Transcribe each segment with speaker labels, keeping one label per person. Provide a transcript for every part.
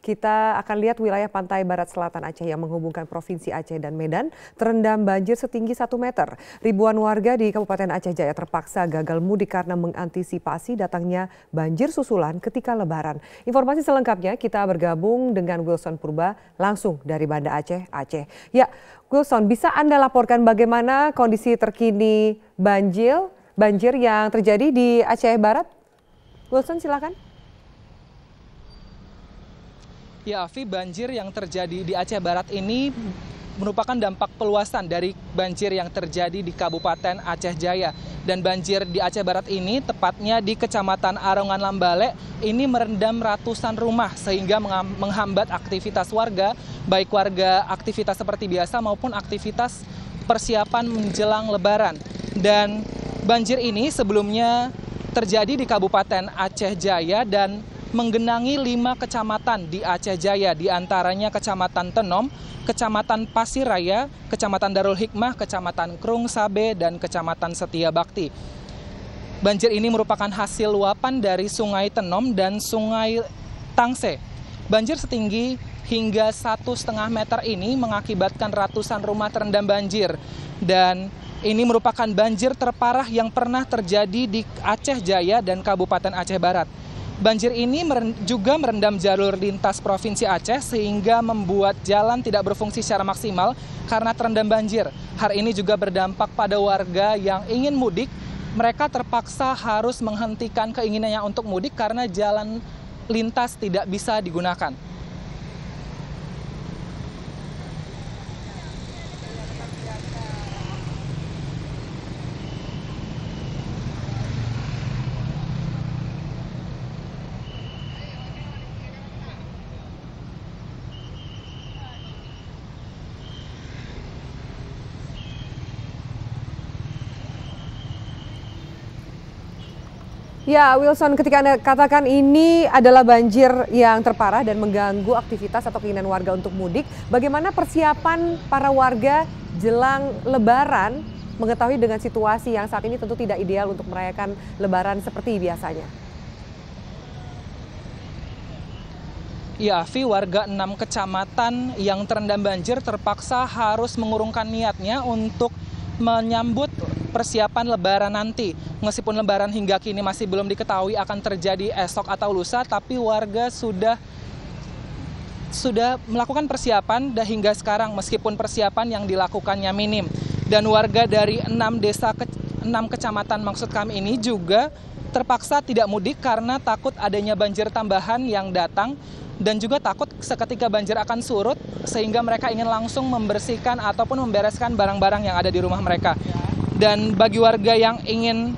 Speaker 1: Kita akan lihat wilayah pantai barat selatan Aceh yang menghubungkan Provinsi Aceh dan Medan terendam banjir setinggi 1 meter. Ribuan warga di Kabupaten Aceh Jaya terpaksa gagal mudik karena mengantisipasi datangnya banjir susulan ketika Lebaran. Informasi selengkapnya kita bergabung dengan Wilson Purba langsung dari Banda Aceh, Aceh. Ya, Wilson, bisa Anda laporkan bagaimana kondisi terkini banjir yang terjadi di Aceh Barat? Wilson, silakan.
Speaker 2: Ya, Afi, banjir yang terjadi di Aceh Barat ini merupakan dampak peluasan dari banjir yang terjadi di Kabupaten Aceh Jaya. Dan banjir di Aceh Barat ini, tepatnya di Kecamatan Arongan Lambale, ini merendam ratusan rumah sehingga menghambat aktivitas warga, baik warga aktivitas seperti biasa maupun aktivitas persiapan menjelang Lebaran. Dan banjir ini sebelumnya terjadi di Kabupaten Aceh Jaya dan menggenangi 5 kecamatan di Aceh Jaya, diantaranya Kecamatan Tenom, Kecamatan Pasir Raya, Kecamatan Darul Hikmah, Kecamatan Krung Sabe, dan Kecamatan Setia Bakti. Banjir ini merupakan hasil luapan dari Sungai Tenom dan Sungai Tangse. Banjir setinggi hingga 1,5 meter ini mengakibatkan ratusan rumah terendam banjir. Dan ini merupakan banjir terparah yang pernah terjadi di Aceh Jaya dan Kabupaten Aceh Barat. Banjir ini juga merendam jalur lintas Provinsi Aceh sehingga membuat jalan tidak berfungsi secara maksimal karena terendam banjir. Hal ini juga berdampak pada warga yang ingin mudik. Mereka terpaksa harus menghentikan keinginannya untuk mudik karena jalan lintas tidak bisa digunakan.
Speaker 1: Ya, Wilson, ketika Anda katakan ini adalah banjir yang terparah dan mengganggu aktivitas atau keinginan warga untuk mudik, bagaimana persiapan para warga jelang Lebaran mengetahui dengan situasi yang saat ini tentu tidak ideal untuk merayakan Lebaran seperti biasanya?
Speaker 2: Ya, Afi, warga 6 kecamatan yang terendam banjir terpaksa harus mengurungkan niatnya untuk menyambut persiapan Lebaran nanti. Meskipun Lebaran hingga kini masih belum diketahui akan terjadi esok atau lusa, tapi warga sudah melakukan persiapan dan hingga sekarang meskipun persiapan yang dilakukannya minim. Dan warga dari 6 kecamatan maksud kami ini juga terpaksa tidak mudik karena takut adanya banjir tambahan yang datang dan juga takut seketika banjir akan surut sehingga mereka ingin langsung membersihkan ataupun membereskan barang-barang yang ada di rumah mereka. Dan bagi warga yang ingin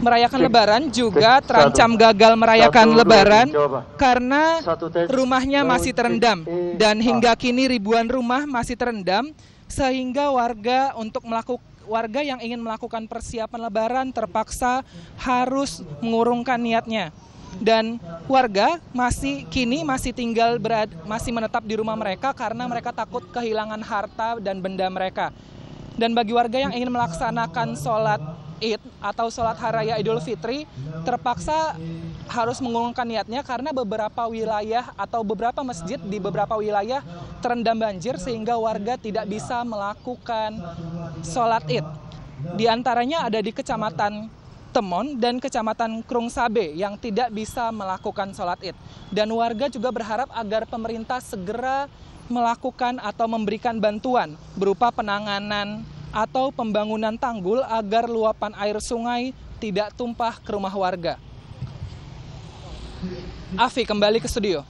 Speaker 2: merayakan Lebaran juga terancam gagal merayakan Lebaran karena rumahnya masih terendam. Dan hingga kini ribuan rumah masih terendam sehingga warga yang ingin melakukan persiapan Lebaran terpaksa harus mengurungkan niatnya. Dan warga masih menetap di rumah mereka karena mereka takut kehilangan harta dan benda mereka. Dan bagi warga yang ingin melaksanakan sholat Id atau sholat Hari Raya Idul Fitri terpaksa harus mengurungkan niatnya karena beberapa wilayah atau beberapa masjid di beberapa wilayah terendam banjir sehingga warga tidak bisa melakukan sholat Id. Di antaranya ada di Kecamatan Temon dan Kecamatan Krung Sabe yang tidak bisa melakukan sholat Id. Dan warga juga berharap agar pemerintah segera melakukan atau memberikan bantuan berupa penanganan atau pembangunan tanggul agar luapan air sungai tidak tumpah ke rumah warga. Afi, kembali ke studio.